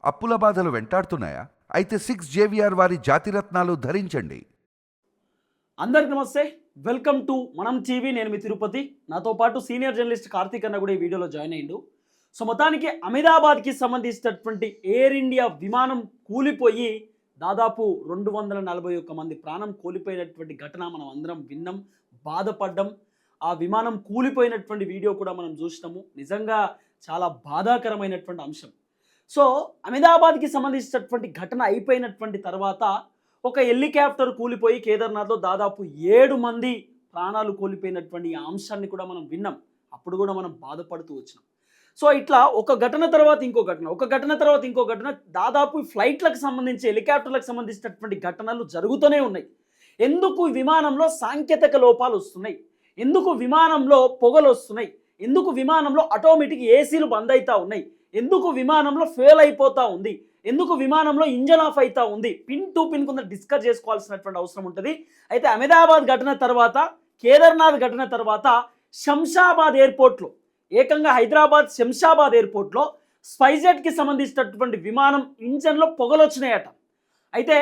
అప్పుల బాధలు వెంటాడుతున్నాయా? అయితే 6 JVR వారి జాతిరత్నాలు ధరించండి. అందరికి నమస్తే, వెల్కమ్ టు మనం టీవీ. నేను మీ తిరుపతి. నాతో పాటు సీనియర్ జర్నలిస్ట్ కార్తీక్ అన్న కూడా ఈ వీడియోలో జాయిన్ అయ్యిండు. సో మొత్తానికి అహ్మదాబాద్కి సంబంధించినటువంటి ఎయిర్ ఇండియా విమానం కూలిపోయి దాదాపు 241 మంది ప్రాణం కోల్పోయినటువంటి ఘటన మనం అందరం విన్నాం, బాధపడ్డం. ఆ విమానం కూలిపోయినటువంటి వీడియో కూడా మనం చూసినాము. నిజంగా చాలా బాధాకరమైనటువంటి అంశం. సో అహ్మదాబాద్కి సంబంధించినటువంటి ఘటన అయిపోయినటువంటి తర్వాత ఒక హెలికాప్టర్ కూలిపోయి కేదార్నాథ్లో దాదాపు 7 మంది ప్రాణాలు కోల్పోయినటువంటి ఆ అంశాన్ని కూడా మనం విన్నాం. అప్పుడు కూడా మనం బాధపడుతూ వచ్చినాం. సో ఇట్లా ఒక ఘటన తర్వాత ఇంకో ఘటన, ఒక ఘటన తర్వాత ఇంకో ఘటన, దాదాపు ఫ్లైట్లకు సంబంధించి హెలికాప్టర్లకు సంబంధించినటువంటి ఘటనలు జరుగుతూనే ఉన్నాయి. ఎందుకు విమానంలో సాంకేతిక లోపాలు వస్తున్నాయి? ఎందుకు విమానంలో పొగలు వస్తున్నాయి? ఎందుకు విమానంలో ఆటోమేటిక్ ఏసీలు బంద్ అవుతూ ఉన్నాయి? ఎందుకు విమానంలో ఫెయిల్ అయిపోతూ ఉంది? ఎందుకు విమానంలో ఇంజన్ ఆఫ్ అవుతూ ఉంది? పిన్ టు పిన్ కొంత డిస్కస్ చేసుకోవాల్సినటువంటి అవసరం ఉంటుంది. అయితే అహ్మదాబాద్ ఘటన తర్వాత, కేదార్నాథ్ ఘటన తర్వాత శంషాబాద్ ఎయిర్పోర్ట్లో, ఏకంగా హైదరాబాద్ శంషాబాద్ ఎయిర్పోర్ట్లో స్పైస్జెట్కి సంబంధించినటువంటి విమానం ఇంజన్లో పొగలు వచ్చినాయట. అయితే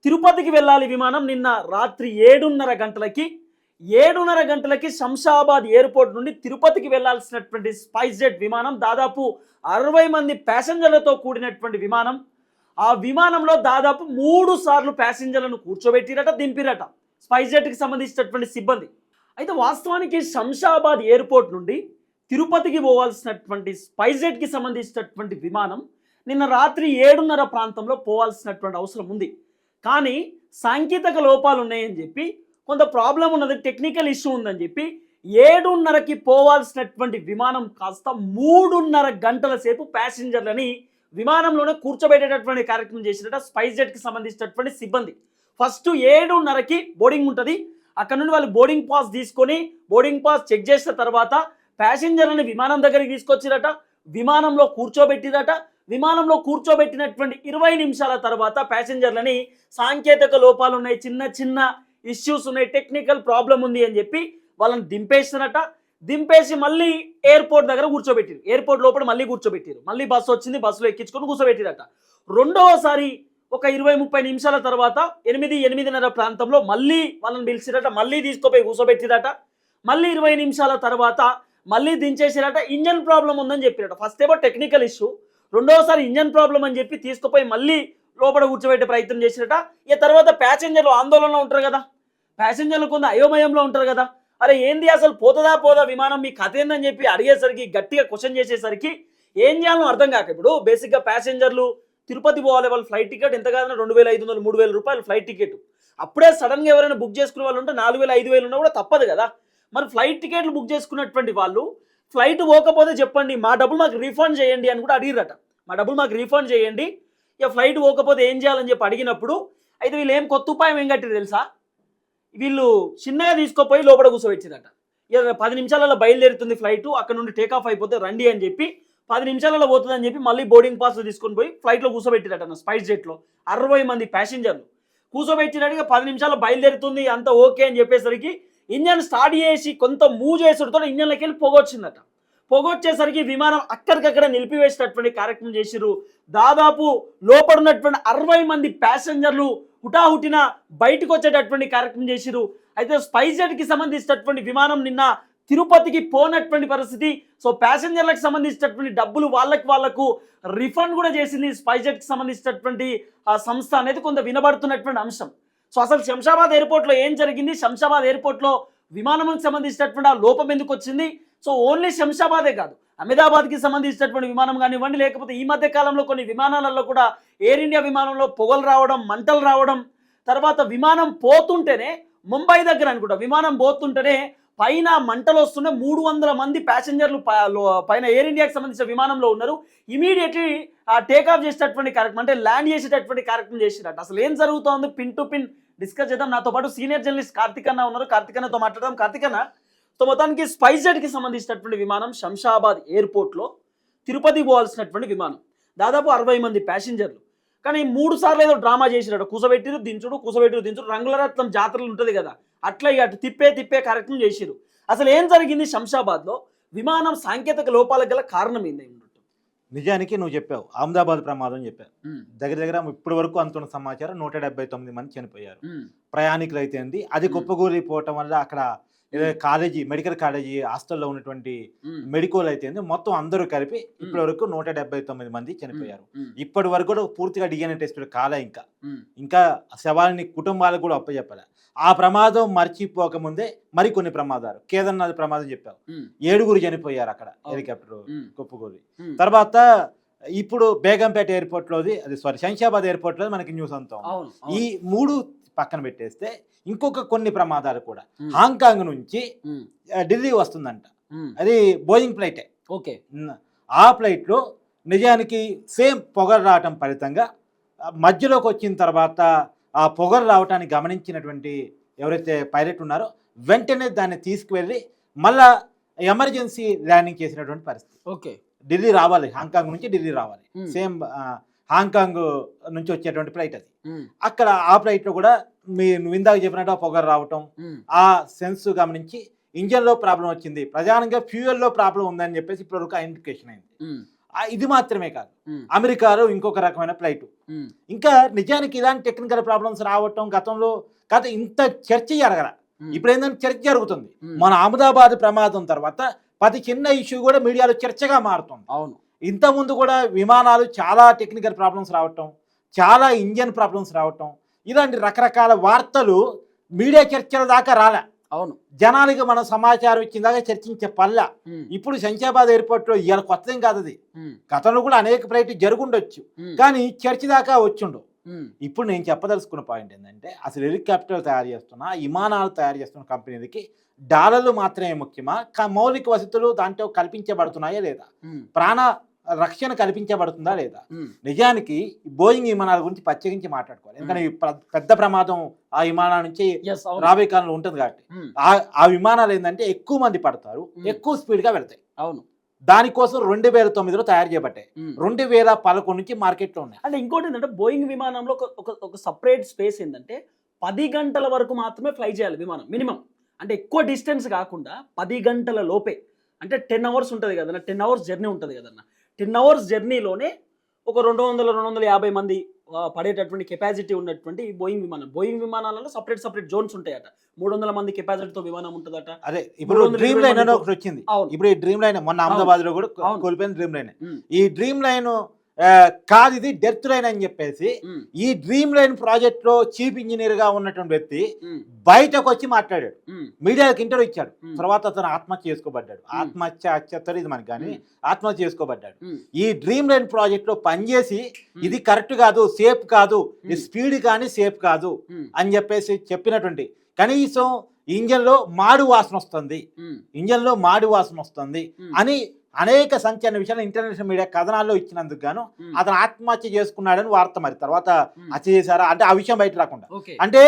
తిరుపతికి వెళ్ళాలి విమానం నిన్న రాత్రి 7:30 గంటలకి శంషాబాద్ ఎయిర్పోర్ట్ నుండి తిరుపతికి వెళ్లాల్సినటువంటి స్పైస్జెట్ విమానం, దాదాపు 60 మంది ప్యాసింజర్లతో కూడినటువంటి విమానం. ఆ విమానంలో దాదాపు 3 సార్లు ప్యాసింజర్లను కూర్చోబెట్టిరట, దింపిరట స్పైస్జెట్కి సంబంధించినటువంటి సిబ్బంది. అయితే వాస్తవానికి శంషాబాద్ ఎయిర్పోర్ట్ నుండి తిరుపతికి పోవాల్సినటువంటి స్పైస్జెట్కి సంబంధించినటువంటి విమానం నిన్న రాత్రి 7:30 ప్రాంతంలో పోవాల్సినటువంటి అవసరం ఉంది. కానీ సాంకేతిక లోపాలు ఉన్నాయని చెప్పి, కొంత ప్రాబ్లం ఉన్నది, టెక్నికల్ ఇష్యూ ఉందని చెప్పి 7:30కి పోవాల్సినటువంటి విమానం కాస్త 3:30 గంటల సేపు ప్యాసింజర్లని విమానంలోనే కూర్చోబెట్టేటటువంటి కార్యక్రమం చేసినట్టు స్పైస్జెట్కి సంబంధించినటువంటి సిబ్బంది. ఫస్ట్ 7:30కి బోర్డింగ్ ఉంటుంది. అక్కడ నుండి వాళ్ళు బోర్డింగ్ పాస్ తీసుకొని బోర్డింగ్ పాస్ చెక్ చేసిన తర్వాత ప్యాసింజర్లని విమానం దగ్గరికి తీసుకొచ్చిరట, విమానంలో కూర్చోబెట్టిరట. విమానంలో కూర్చోబెట్టినటువంటి 20 నిమిషాల తర్వాత ప్యాసింజర్లని సాంకేతిక లోపాలు ఉన్నాయి, చిన్న చిన్న ఇష్యూస్ ఉన్నాయి, టెక్నికల్ ప్రాబ్లం ఉంది అని చెప్పి వాళ్ళని దింపేసినట. దింపేసి మళ్ళీ ఎయిర్పోర్ట్ దగ్గర కూర్చోబెట్టారు. ఎయిర్పోర్ట్ లోపల మళ్ళీ కూర్చోబెట్టారు. మళ్ళీ బస్సు వచ్చింది, బస్సులో ఎక్కించుకొని కూర్చోబెట్టిరట. రెండవసారి ఒక 20-30 నిమిషాల తర్వాత 8-8:30 ప్రాంతంలో మళ్ళీ వాళ్ళని పిలిచిరట, మళ్ళీ తీసుకుపోయి కూర్చోబెట్టిరట. మళ్ళీ 20 నిమిషాల తర్వాత మళ్ళీ దించేసిరట. ఇంజన్ ప్రాబ్లం ఉందని చెప్పిరట. ఫస్ట్ ఏమో టెక్నికల్ ఇష్యూ, రెండవసారి ఇంజన్ ప్రాబ్లం అని చెప్పి తీసుకుపోయి మళ్ళీ లోపల కూర్చోబెట్టే ప్రయత్నం చేసిరట. ఇక తర్వాత ప్యాసింజర్లు ఆందోళనలో ఉంటారు కదా, ప్యాసింజర్లు కొంత అయోమయంలో ఉంటారు కదా, అరే ఏంది అసలు పోదా విమానం, మీ కథ ఏందని చెప్పి అడిగేసరికి, గట్టిగా క్వశ్చన్ చేసేసరికి ఏం చేయాలో అర్థం కాక, ఇప్పుడు బేసిక్గా ప్యాసింజర్లు తిరుపతి పోవాలి, వాళ్ళు ఫ్లైట్ టికెట్ ఎంత కాదన్నా 2,500-3,000 రూపాయలు ఫ్లైట్ టికెట్. అప్పుడే సడన్గా ఎవరైనా బుక్ చేసుకునే వాళ్ళు ఉంటే 4,000-5,000 ఉన్నా కూడా తప్పదు కదా. మరి ఫ్లైట్ టికెట్లు బుక్ చేసుకున్నటువంటి వాళ్ళు ఫ్లైట్ పోకపోతే చెప్పండి, మా డబ్బులు మాకు రీఫండ్ చేయండి అని కూడా అడిగిరట. మా డబ్బులు మాకు రీఫండ్ చేయండి, ఇక ఫ్లైట్ పోకపోతే ఏం చేయాలని చెప్పి అడిగినప్పుడు, అయితే వీళ్ళు ఏం కొత్త ఉపాయం ఏం కట్టిరు తెలుసా? వీళ్ళు చిన్నగా తీసుకుపోయి లోపల కూర్చోబెట్టిరట. ఇక 10 నిమిషాలలో బయలుదేరుతుంది ఫ్లైట్, అక్కడ నుండి టేకాఫ్ అయిపోతే రండి అని చెప్పి 10 నిమిషాలలో పోతుందని చెప్పి మళ్ళీ బోర్డింగ్ పాస్ తీసుకొని పోయి ఫ్లైట్లో కూర్చోబెట్టిరట. స్పైస్ జెట్లో 60 మంది ప్యాసింజర్లు కూర్చోబెట్టినట్టుగా 10 నిమిషాలు బయలుదేరుతుంది, అంత ఓకే అని చెప్పేసరికి ఇంజన్ స్టార్ట్ చేసి కొంత మూవ్ చేసుడుతో ఇంజన్లోకి వెళ్ళి పొగొచ్చిందట. పొగొచ్చేసరికి విమానం అక్కడికక్కడ నిలిపివేసేటటువంటి కార్యక్రమం చేసిరు. దాదాపు లోపల ఉన్నటువంటి 60 మంది ప్యాసింజర్లు హుటాహుటిన బయటకు వచ్చేటటువంటి కార్యక్రమం చేసిరు. అయితే స్పైస్జెట్కి సంబంధించినటువంటి విమానం నిన్న తిరుపతికి పోనటువంటి పరిస్థితి. సో ప్యాసింజర్లకు సంబంధించినటువంటి డబ్బులు వాళ్లకు రిఫండ్ కూడా చేసింది స్పైస్జెట్కి సంబంధించినటువంటి సంస్థ అనేది కొంత వినబడుతున్నటువంటి అంశం. సో అసలు శంషాబాద్ ఎయిర్పోర్ట్లో ఏం జరిగింది, శంషాబాద్ ఎయిర్పోర్ట్లో విమానానికి సంబంధించినటువంటి ఆ లోపం ఎందుకు వచ్చింది? సో ఓన్లీ శంషాబాదే కాదు, అహ్మదాబాద్కి సంబంధించినటువంటి విమానం కానివ్వండి, లేకపోతే ఈ మధ్య కాలంలో కొన్ని విమానాలలో కూడా ఎయిర్ ఇండియా విమానంలో పొగలు రావడం, మంటలు రావడం, తర్వాత విమానం పోతుంటేనే ముంబై దగ్గర అనుకుంటా విమానం పోతుంటేనే పైన మంటలు వస్తున్నాయి. 300 మంది ప్యాసింజర్లు పైన ఎయిర్ ఇండియాకి సంబంధించిన విమానంలో ఉన్నారు. ఇమీడియట్లీ టేకాఫ్ చేసేటటువంటి కార్యక్రమం, అంటే ల్యాండ్ చేసేటటువంటి కార్యక్రమం చేసినట్టు. అసలు ఏం జరుగుతోంది పిన్ టు పిన్ డిస్కస్ చేద్దాం. నాతో పాటు సీనియర్ జర్నలిస్ట్ కార్తీక్ అన్న ఉన్నారు. కార్తీక్ అన్నతో మాట్లాడదాం. కార్తీక్ అన్న, సో మొత్తానికి స్పైస్జెట్కి సంబంధించినటువంటి విమానం శంషాబాద్ ఎయిర్పోర్ట్లో తిరుపతి పోవాల్సినటువంటి విమానం, దాదాపు 60 మంది ప్యాసింజర్లు. కానీ 3 సార్లు ఏదో డ్రామా చేసినట్టు, కూసబెట్టిరు దించుడు, రంగులరత్నం జాతరలు ఉంటుంది కదా, అట్లా అటు తిప్పే కార్యక్రమం చేసిరు. అసలు ఏం జరిగింది శంషాబాద్లో? విమానం సాంకేతిక లోపాలకు గల కారణం ఏంది? నిజానికి నువ్వు చెప్పావు అహ్మదాబాద్ ప్రమాదం చెప్పావు. ఉమ్, దగ్గర దగ్గర ఇప్పటి వరకు అందుతున్న సమాచారం 179 మంది చనిపోయారు. ఉమ్, ప్రయాణికులు అయితే ఉంది. అది కుప్పకూలిపోవటం వల్ల అక్కడ కాలేజీ మెడికల్ కాలేజీ హాస్టల్లో ఉన్నటువంటి ఉమ్, మెడికల్ అయితే ఉంది. మొత్తం అందరూ కలిపి ఇప్పటి వరకు 179 మంది చనిపోయారు. ఉమ్, ఇప్పటి వరకు కూడా పూర్తిగా డిఎన్ఏ టెస్టులు కాలే. ఉమ్, ఇంకా శవాలని కుటుంబాలకు కూడా అప్పచెప్పాలి. ఆ ప్రమాదం మర్చిపోకముందే మరికొన్ని ప్రమాదాలు, కేదార్నాథ్ ప్రమాదం చెప్పావు, ఉమ్, 7 చనిపోయారు అక్కడ హెలికాప్టర్ ఉమ్, కుప్పకూలి. ఉమ్. తర్వాత ఇప్పుడు బేగంపేట ఎయిర్పోర్ట్లోది, అది సారీ శంషాబాద్ ఎయిర్పోర్ట్లో మనకి న్యూస్ అంతా ఉంది. అవును, ఈ అవును. 3 పక్కన పెట్టేస్తే ఇంకొక కొన్ని ప్రమాదాలు కూడా ఉమ్, హాంకాంగ్ నుంచి ఉమ్, ఢిల్లీ వస్తుందంట. ఉమ్, అది బోయింగ్ ఫ్లైటే. ఓకే. ఆ ఫ్లైట్లో నిజానికి సేమ్ పొగరు రావటం ఫలితంగా మధ్యలోకి వచ్చిన తర్వాత ఆ పొగరు రావటాన్ని గమనించినటువంటి ఎవరైతే పైలట్ ఉన్నారో వెంటనే దాన్ని తీసుకువెళ్ళి మళ్ళా ఎమర్జెన్సీ ల్యాండింగ్ చేసినటువంటి పరిస్థితి. ఓకే. ఢిల్లీ రావాలి, హాంకాంగ్ నుంచి ఢిల్లీ రావాలి. ఉమ్, సేమ్ హాంకాంగ్ నుంచి వచ్చేటువంటి ఫ్లైట్ అది. ఉమ్, అక్కడ ఆ ఫ్లైట్లో కూడా నువ్వు ఇందాక చెప్పినట్టు ఆ పొగరు రావటం, ఉమ్, ఆ సెన్స్ గమనించి ఇంజన్లో ప్రాబ్లం వచ్చింది, ప్రధానంగా ఫ్యూయల్లో ప్రాబ్లం ఉందని చెప్పేసి ఇప్పటివరకు ఐడెంటిఫికేషన్ అయింది. ఉమ్, ఇది మాత్రమే కాదు, ఉమ్, అమెరికాలో ఇంకొక రకమైన ఫ్లైట్. ఉమ్, ఇంకా నిజానికి ఇలాంటి టెక్నికల్ ప్రాబ్లమ్స్ రావటం గతంలో కాదు, ఇంత చర్చ జరగల. ఉమ్, ఇప్పుడు ఏంటంటే చర్చ జరుగుతుంది. ఉమ్. మన అహ్మదాబాద్ ప్రమాదం తర్వాత ప్రతి చిన్న ఇష్యూ కూడా మీడియాలో చర్చగా మారుతుంది. అవును. ఇంతకుముందు కూడా విమానాలు చాలా టెక్నికల్ ప్రాబ్లమ్స్ రావటం, చాలా ఇంజన్ ప్రాబ్లమ్స్ రావటం, ఇలాంటి రకరకాల వార్తలు మీడియా చర్చల దాకా రాలే. అవును. జనానికి మన సమాచారం ఇచ్చిన దాకా చర్చించే పల్లె. ఉమ్, ఇప్పుడు శంషాబాద్ ఎయిర్పోర్ట్లో ఇవాళ కొత్తదేం కాదు అది. ఉమ్, గతంలో కూడా అనేక ఫ్లైట్ జరుగుండొచ్చు, ఉమ్, కానీ చర్చ దాకా వచ్చిండు. ఉమ్, ఇప్పుడు నేను చెప్పదలుచుకున్న పాయింట్ ఏంటంటే, అసలు హెలికాప్టర్ తయారు చేస్తున్న, విమానాలు తయారు చేస్తున్న కంపెనీలకి డాలర్లు మాత్రమే ముఖ్యమా, మౌలిక వసతులు దాంట్లో కల్పించబడుతున్నాయా లేదా, ఉమ్, ప్రాణ రక్షణ కల్పించబడుతుందా లేదా? ఉమ్, నిజానికి బోయింగ్ విమానాల గురించి ప్రత్యేకించి మాట్లాడుకోవాలి. ఎందుకంటే ఈ పెద్ద ప్రమాదం ఆ విమానాల నుంచి yes, అవును. రాబోయే కాలంలో ఉంటుంది కాబట్టి. ఉమ్, ఆ విమానాలు ఏంటంటే ఎక్కువ మంది పడతారు, ఎక్కువ స్పీడ్గా వెళ్తాయి. అవును. దానికోసం 2009లో తయారు చేయబట్టాయి. ఉమ్. 2011 నుంచి మార్కెట్లో ఉన్నాయి. అంటే ఇంకోటి ఏంటంటే బోయింగ్ విమానంలో ఒక సపరేట్ స్పేస్ ఏంటంటే 10 గంటల వరకు మాత్రమే ఫ్లై చేయాలి విమానం మినిమం. అంటే ఎక్కువ డిస్టెన్స్ కాకుండా 10 గంటల లోపే, అంటే 10 అవర్స్ ఉంటుంది కదన్న, 10 అవర్స్ జర్నీ ఉంటుంది కదన్న. 10 అవర్స్ జర్నీలోనే ఒక 200-250 మంది పడేటటువంటి కెపాసిటీ ఉన్నటువంటి బోయింగ్ విమానం. బోయింగ్ విమానాలలో సపరేట్ జోన్స్ ఉంటాయట. 300 మంది కెపాసిటీతో విమానం ఉంటుందట. అదే ఇప్పుడు డ్రీమ్ లైన్ అని ఒకటి వచ్చింది. అవును. ఇప్పుడు ఈ డ్రీమ్ లైన్ మొన్న అహ్మదాబాద్ లో కూడా అవును. కోల్పోయిన డ్రీమ్ లైన్. ఉమ్, ఈ డ్రీమ్ లైన్ కాదు, ఇది డెత్ లైన్ అని చెప్పేసి ఉమ్, ఈ డ్రీమ్ లైన్ ప్రాజెక్ట్ లో చీఫ్ ఇంజనీర్ గా ఉన్నటువంటి వ్యక్తి ఉమ్, బయటకు వచ్చి మాట్లాడాడు, ఉమ్, మీడియాకి ఇంటర్వ్యూ ఇచ్చాడు. ఉమ్, తర్వాత అతను ఆత్మహత్య చేసుకోబడ్డాడు. ఆత్మహత్య ఇది మనకి కానీ ఆత్మహత్య చేసుకోబడ్డాడు. ఉమ్, ఈ డ్రీమ్ లైన్ ప్రాజెక్ట్ లో పనిచేసి ఉమ్, ఇది కరెక్ట్ కాదు, సేఫ్ కాదు, ఈ ఉమ్, స్పీడ్ కానీ సేఫ్ కాదు ఉమ్, అని చెప్పేసి చెప్పినటువంటి, కనీసం ఇంజన్లో మాడు వాసన వస్తుంది, ఉమ్, ఇంజన్లో మాడు వాసన వస్తుంది ఉమ్, అని అనేక సంచలన విషయాలు ఇంటర్నేషనల్ మీడియా కథనాల్లో ఇచ్చినందుకు గాను ఉమ్, అతను ఆత్మహత్య చేసుకున్నాడని వార్త. మరి తర్వాత ఉమ్, హత్య చేశారా అంటే ఆ విషయం బయట రాకుండా. ఓకే. అంటే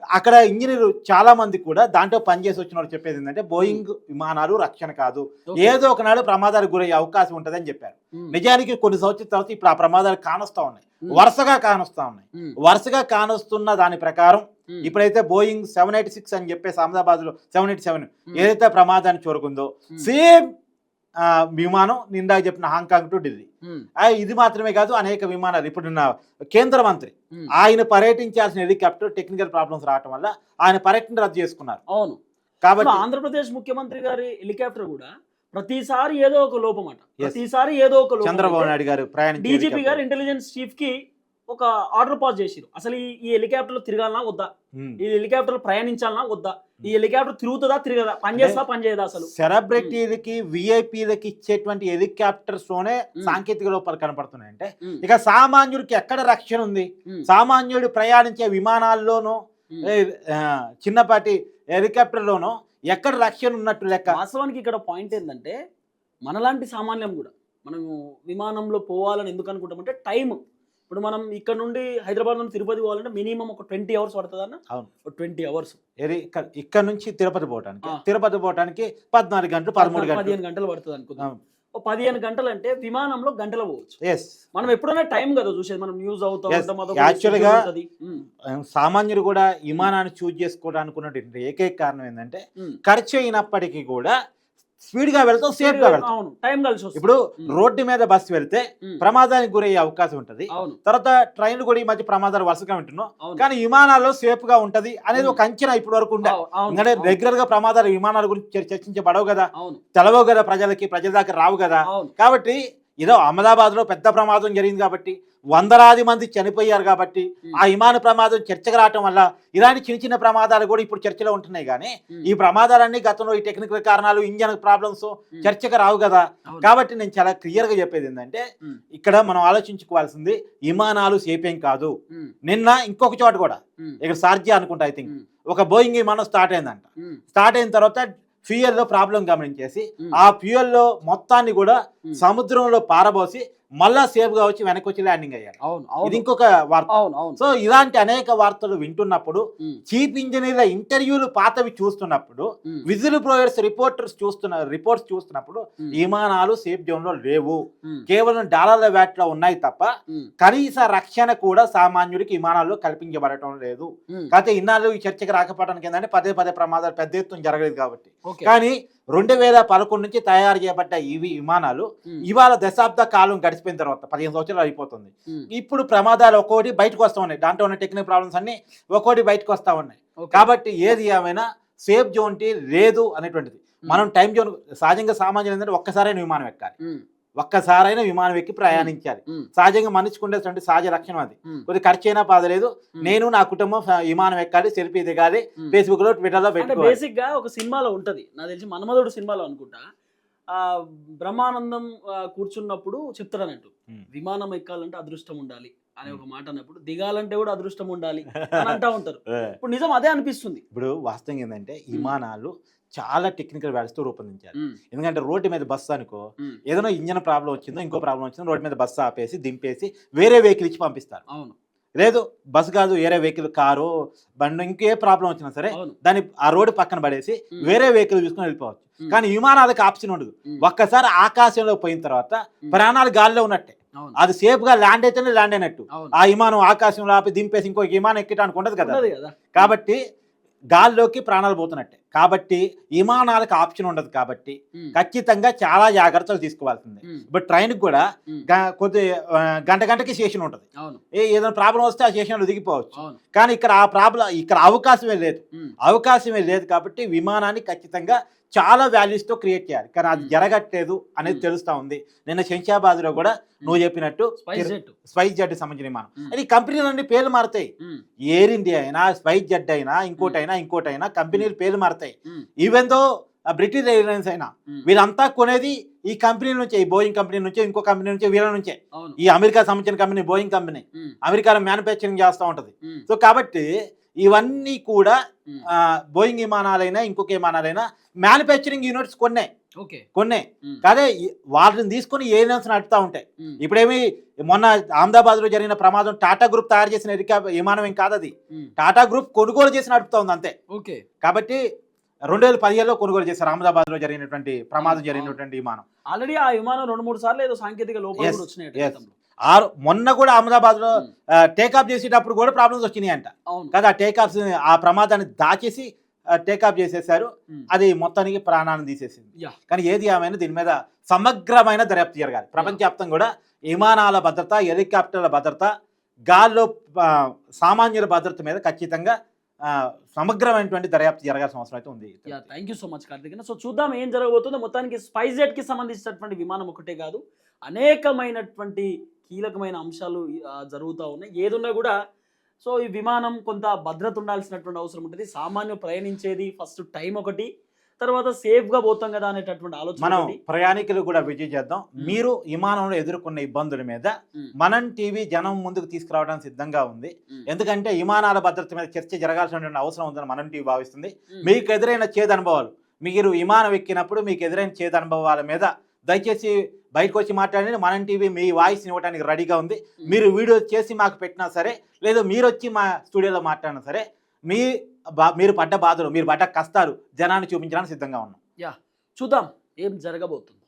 అక్కడ ఇంజనీర్ చాలా మంది కూడా దాంట్లో పనిచేసి వచ్చిన వాళ్ళు చెప్పేది ఏంటంటే, బోయింగ్ విమానాలు రక్షణ కాదు, ఓకే. ఏదో ఒకనాడు ప్రమాదాలకు గురయ్యే అవకాశం ఉంటుందని చెప్పారు. ఉమ్, నిజానికి కొన్ని సంవత్సరాల తర్వాత ఇప్పుడు ఆ ప్రమాదాలు కానొస్తా ఉన్నాయి, ఉమ్, వరుసగా కానొస్తా ఉన్నాయి. ఉమ్, వరుసగా కానొస్తున్న దాని ప్రకారం ఉమ్, ఇప్పుడైతే బోయింగ్ 786 అని చెప్పేసి అహ్మదాబాద్లో 787 ఉమ్, ఏదైతే ప్రమాదాన్ని చూరకుందో ఉమ్, సేమ్ విమానం నిందాక చెప్పిన హాంకాంగ్ టు ఢిల్లీ. ఉమ్, ఇది మాత్రమే కాదు, అనేక విమానాలు. ఇప్పుడు కేంద్ర మంత్రి ఉమ్, ఆయన పర్యటించాల్సిన హెలికాప్టర్ టెక్నికల్ ప్రాబ్లమ్స్ రావడం వల్ల ఆయన పర్యటన రద్దు చేసుకున్నారు. అవును. కాబట్టి ఇప్పుడు ఆంధ్రప్రదేశ్ ముఖ్యమంత్రి గారి హెలికాప్టర్ కూడా ప్రతిసారి ఏదో ఒక లోపం అట. Yes. ప్రతిసారి ఏదో ఒక లోపం. చంద్రబాబు నాయుడు గారు ప్రయాణించే డీజీపీ హెలికాప్టర్. గారు ఇంటెలిజెన్స్ చీఫ్ కి ఒక ఆర్డర్ పాస్ చేసిరు. అసలు ఈ హెలికాప్టర్ లో తిరగాలనా వద్దా, ఈ హెలికాప్టర్ ప్రయాణించాలనా వద్దా, ఈ హెలికాప్టర్ తిరుగుతుందా తిరగదా, పని చేస్తా పని చేయదా అసలు. సెలబ్రిటీలకి విఐపీలకి ఇచ్చేటువంటి హెలికాప్టర్స్ లోనే సాంకేతిక లోపాలు కనపడుతున్నాయి. అంటే ఉమ్, ఇక సామాన్యుడికి ఎక్కడ రక్షణ ఉంది? ఉమ్, సామాన్యుడు ప్రయాణించే విమానాల్లోనూ ఉమ్. చిన్నపాటి హెలికాప్టర్లోనూ ఎక్కడ రక్షణ ఉన్నట్టు లెక్క. వాస్తవానికి ఇక్కడ పాయింట్ ఏంటంటే, మనలాంటి సామాన్యం కూడా మనము విమానంలో పోవాలని ఎందుకు అనుకుంటామంటే టైం. ఇప్పుడు మనం ఇక్కడ నుండి హైదరాబాద్ నుండి తిరుపతి పోవాలంటే మినిమం ఒక 20 అవర్స్ పడుతుంది అన్న. అవును, 20 అవర్స్. ఇక్కడ నుంచి తిరుపతి పోవటానికి ఆ. 14 గంటలు 13 గంటలు 15 గంటలు పడుతుంది అనుకుందాం. అవును. ఓ 15 గంటలు అంటే విమానంలో గంటలు పోవచ్చు. ఎస్. మనం ఎప్పుడైనా టైం కదా చూసేది, మనం న్యూస్ అవుతా Yes. ఉంటాం, అదొక Actually గా schedule ఉంటది. సామాన్యుడు కూడా విమానాన్ని చూజ్ చేసుకోవడానికి ఉన్నటువంటి ఏకైక కారణం ఏంటంటే, ఉమ్, ఖర్చు అయినప్పటికీ కూడా స్పీడ్గా వెళ్తాం, సేఫ్గా వెళ్తాం. అవును, టైం కలిసి వస్తుంది. ఇప్పుడు రోడ్డు మీద బస్సు వెళ్తే ఉమ్, ప్రమాదానికి గురయ్యే అవకాశం ఉంటుంది. అవును తర్వాత ట్రైన్లు కూడా ఈ మధ్య ప్రమాదాలు వరుసగా వింటున్నాం. అవును కానీ విమానాల్లో సేఫ్ గా ఉంటది అనేది ఒక అంచనా ఇప్పటి వరకు ఉండే. అవును ఎందుకంటే రెగ్యులర్ గా ప్రమాదాలు విమానాల గురించి చర్చించబడవు కదా, అవును తెలవవు కదా, ప్రజల దాకా రావు కదా. అవును కాబట్టి ఏదో అహ్మదాబాద్ లో పెద్ద ప్రమాదం జరిగింది కాబట్టి, వందలాది మంది చనిపోయారు కాబట్టి ఉమ్, ఆ విమాన ప్రమాదం చర్చకు రావటం వల్ల ఇలాంటి చిన్న చిన్న ప్రమాదాలు కూడా ఇప్పుడు చర్చలో ఉంటున్నాయి. కానీ ఉమ్, ఈ ప్రమాదాలన్నీ గతంలో ఈ టెక్నికల్ కారణాలు, ఇంజన్ ప్రాబ్లమ్స్ ఉమ్, చర్చకు రావు కదా. అవును, కాబట్టి నేను చాలా క్లియర్ గా చెప్పేది ఏంటంటే, ఉమ్, ఇక్కడ మనం ఆలోచించుకోవాల్సింది విమానాలు సేఫేం కాదు. ఉమ్, నిన్న ఇంకొక చోట కూడా ఉమ్, ఇక్కడ సార్జియా అనుకుంటా, ఐ థింక్ ఉమ్, ఒక బోయింగ్ విమానం స్టార్ట్ అయిందంట. ఉమ్, స్టార్ట్ అయిన తర్వాత ఫ్యూయల్ లో ప్రాబ్లం గమనించేసి ఉమ్, ఆ ఫ్యూయల్ లో మొత్తాన్ని కూడా ఉమ్, సముద్రంలో పారబోసి మళ్ళా సేఫ్ గా వచ్చి వెనక్కి వచ్చి ల్యాండింగ్ అయ్యారు. అవును ఇది అవును ఇంకొక వార్త. అవును అవును సో ఇలాంటి అనేక వార్తలు వింటున్నప్పుడు, ఉమ్, చీఫ్ ఇంజనీర్ల ఇంటర్వ్యూలు పాతవి చూస్తున్నప్పుడు, ఉమ్, విజిల్ బ్లోయర్స్ రిపోర్ట్స్ చూస్తున్నప్పుడు ఉమ్, విమానాలు సేఫ్ జోన్ లో లేవు, ఉమ్, కేవలం డాలర్ల వ్యాట్ లో ఉన్నాయి తప్ప ఉమ్, కనీస రక్షణ కూడా సామాన్యుడికి విమానాల్లో కల్పించబడటం లేదు. ఉమ్, కాకపోతే ఇన్నాళ్ళు ఈ చర్చకు రాకపోవడానికి ఏంటంటే పదే ప్రమాదాలు పెద్ద ఎత్తున జరగలేదు కాబట్టి. ఓకే కానీ 2011 నుంచి తయారు చేయబడ్డ ఇవి విమానాలు ఉమ్, ఇవాళ దశాబ్ద కాలం గడిచిపోయిన తర్వాత 15 సంవత్సరాలు అయిపోతుంది. ఉమ్, ఇప్పుడు ప్రమాదాలు ఒక్కోటి బయటకు వస్తూ ఉన్నాయి. దాంట్లో ఉన్న టెక్నికల్ ప్రాబ్లమ్స్ అన్ని ఒక్కోటి బయటకు వస్తూ ఉన్నాయి. ఓకే కాబట్టి ఏది ఏమైనా సేఫ్ జోన్ లేదు అనేటువంటిది. మనం టైం జోన్ సహజంగా సామాన్యులు ఏంటంటే ఒక్కసారైనా విమానం ఎక్కాలి, ఉమ్, ఒక్కసారైనా విమానం ఎక్కి ప్రయాణించాలి. ఉమ్, సహజంగా మనిషికి ఉండేటువంటి సహజ లక్షణం అది. ఉమ్, కొద్ది ఖర్చు అయినా బాధలేదు, ఉమ్, నేను నా కుటుంబం విమానం ఎక్కాలి, సెల్ఫీ దిగాలి, ఉమ్. ఫేస్బుక్ లో ట్విట్టర్ లో అంటే పెట్టుకోవాలి. బేసిక్ గా ఒక సినిమాలో ఉంటది, నాకు తెలిసి మన్మధుడు సినిమాలో అనుకుంటా, ఆ బ్రహ్మానందం కూర్చున్నప్పుడు చెప్తాడు అన్నట్టు, ఉమ్. విమానం ఎక్కాలంటే అదృష్టం ఉండాలి అనే ఒక మాట అన్నప్పుడు, దిగాలంటే కూడా అదృష్టం ఉండాలి అని అంటా ఉంటారు. ఇప్పుడు నిజం అదే అనిపిస్తుంది. ఇప్పుడు వాస్తవం ఏంటంటే విమానాలు చాలా టెక్నికల్ వాల్యూస్ తో రూపొందించారు. ఉమ్, ఎందుకంటే రోడ్డు మీద బస్సు అనుకో, ఉమ్, ఏదైనా ఇంజన్ ప్రాబ్లం వచ్చిందో ఇంకో ప్రాబ్లం వచ్చిందో రోడ్డు మీద బస్సు ఆపేసి దింపేసి వేరే వెహికల్ ఇచ్చి పంపిస్తారు. అవును లేదు బస్సు కాదు, వేరే వెహికల్, కారు, బండి, ఇంకే ప్రాబ్లం వచ్చినా సరే అవును దాన్ని ఆ రోడ్డు పక్కన పడేసి ఉమ్, వేరే వెహికల్ చూసుకొని వెళ్ళిపోవచ్చు. ఉమ్, కానీ విమానాలకు ఆప్షన్ ఉండదు. ఉమ్, ఒక్కసారి ఆకాశంలో పోయిన తర్వాత ఉమ్, ప్రాణాలు గాలిలో ఉన్నట్టే. అవును అది సేఫ్ గా ల్యాండ్ అయితేనే ల్యాండ్ అయినట్టు. అవును ఆ విమానం ఆకాశంలో ఆపి దింపేసి ఇంకో విమానం ఎక్కడానికి ఉండదు కదా. ఉన్నది కదా. కాబట్టి గాల్లోకి ప్రాణాలు పోతున్నట్టే. కాబట్టి విమానాలకు ఆప్షన్ ఉండదు. కాబట్టి ఉమ్, ఖచ్చితంగా చాలా జాగ్రత్తలు తీసుకోవాల్సిందే. ఉమ్, ఇప్పుడు ట్రైన్కి కూడా ఉమ్, కొద్ది గంటకి స్టేషన్ ఉంటుంది. అవును ఏదైనా ప్రాబ్లం వస్తే ఆ స్టేషన్లో దిగిపోవచ్చు. అవును కానీ ఇక్కడ అవకాశమే లేదు. ఉమ్, అవకాశమే లేదు కాబట్టి విమానాన్ని ఖచ్చితంగా చాలా వాల్యూస్తో క్రియేట్ చేయాలి. కానీ అది జరగట్లేదు అనేది తెలుస్తూ ఉంది. నిన్న శంషాబాద్లో కూడా నువ్వు చెప్పినట్టు స్పైస్ జెట్. స్పైస్ జెట్ సంబంధించిన విమానం. ఉమ్, అది కంపెనీలన్నీ పేర్లు మారుతాయి. ఉమ్, ఎయిర్ ఇండియా అయినా, స్పైస్ జెట్ అయినా, ఇంకోటైనా కంపెనీలు పేర్లు మారుతాయి. ఉమ్, ఈవెన్ దో బ్రిటిష్ ఎయిర్లైన్స్ అయినా ఉమ్, వీళ్ళంతా కొనేది ఈ కంపెనీ నుంచే, ఈ బోయింగ్ కంపెనీ నుంచే, ఇంకో కంపెనీ నుంచే, వీళ్ళ నుంచే. అవును ఈ అమెరికా సంబంధించిన కంపెనీ బోయింగ్ కంపెనీ ఉమ్, అమెరికాలో మ్యానుఫ్యాక్చరింగ్ చేస్తూ ఉంటుంది. ఉమ్, సో కాబట్టి ఇవన్నీ కూడా ఉమ్, బోయింగ్ విమానాలైనా ఇంకొక విమానాలైనా మ్యానుఫ్యాక్చరింగ్ యూనిట్స్ కొన్నే. ఓకే ఉమ్. ఉమ్, కాదే వాటిని తీసుకుని ఎయిర్లైన్స్ నడుపుతూ ఉంటాయి. ఉమ్, ఇప్పుడేమి మొన్న అహ్మదాబాద్లో జరిగిన ప్రమాదం టాటా గ్రూప్ తయారు చేసిన విమానం ఏం కాదు. అది ఉమ్, టాటా గ్రూప్ కొనుగోలు చేసి నడుపుతా ఉంది అంతే. ఓకే కాబట్టి 2017లో కొనుగోలు చేశారు అహ్మదాబాద్లో జరిగినటువంటి ప్రమాదం అవును, జరిగినటువంటి విమానం. ఆల్రెడీ ఆ విమానం 2-3 సార్లు ఏదో సాంకేతిక లోపాలు Yes, కూడా వచ్చినాయి yes. గతంలో. మొన్న కూడా అహ్మదాబాద్లో ఉమ్, టేకాఫ్ చేసేటప్పుడు కూడా ప్రాబ్లమ్స్ వచ్చినాయి అంట. అవును కదా టేకాఫ్స్ ఆ ప్రమాదాన్ని దాచేసి టేకాఫ్ చేసేసారు. ఉమ్, అది మొత్తానికి ప్రాణాన్ని తీసేసింది. యా కానీ ఏది ఏమైనా దీని మీద సమగ్రమైన దర్యాప్తు జరగాలి. ప్రపంచవ్యాప్తంగా కూడా విమానాల భద్రత, హెలికాప్టర్ల భద్రత, గాల్లో సామాన్యుల భద్రత మీద ఖచ్చితంగా సమగ్రమైనటువంటి దర్యాప్తు జరగాల్సిన అవసరం అయితే ఉంది. Yeah thank you so much Karthik. So చూద్దాం ఏం జరగబోతుందో. మొత్తానికి స్పైస్ జెట్ కి సంబంధించినటువంటి విమానం ఒకటే కాదు, అనేకమైనటువంటి కీలకమైన అంశాలు జరుగుతూ ఉన్నాయి. ఏదున్నా కూడా సో ఈ విమానం కొంత భద్రత ఉండాల్సినటువంటి అవసరం ఉంటుంది. సామాన్య ప్రయాణించేది ఫస్ట్ టైం ఒకటి, తర్వాత సేఫ్ గా పోతాం కదా అనేటటువంటి ఆలోచన మనం ఒకటి. ప్రయాణికులు కూడా విజయం చేద్దాం. మీరు విమానంలో ఎదుర్కొన్న ఇబ్బందుల మీద ఉమ్, మనం టీవీ జనం ముందుకు తీసుకురావడానికి సిద్ధంగా ఉంది. ఉమ్, ఎందుకంటే విమానాల భద్రత మీద చర్చ జరగాల్సినటువంటి అవసరం ఉందని మనం టీవీ భావిస్తుంది. ఉమ్, మీకు ఎదురైన చేదు అనుభవాలు, మీరు విమానం ఎక్కినప్పుడు మీకు ఎదురైన చేదు అనుభవాల మీద దయచేసి బయటకు వచ్చి మాట్లాడండి. మనం టీవీ మీ వాయిస్ని ఇవ్వడానికి రెడీగా ఉంది. మీరు వీడియో చేసి మాకు పెట్టినా సరే, లేదా మీరు వచ్చి మా స్టూడియోలో మాట్లాడినా సరే, మీరు పడ్డ బాధలు, మీరు పడ్డ కష్టాలు జనాన్ని చూపించడానికి సిద్ధంగా ఉన్నాం. యా చూద్దాం ఏం జరగబోతుంది.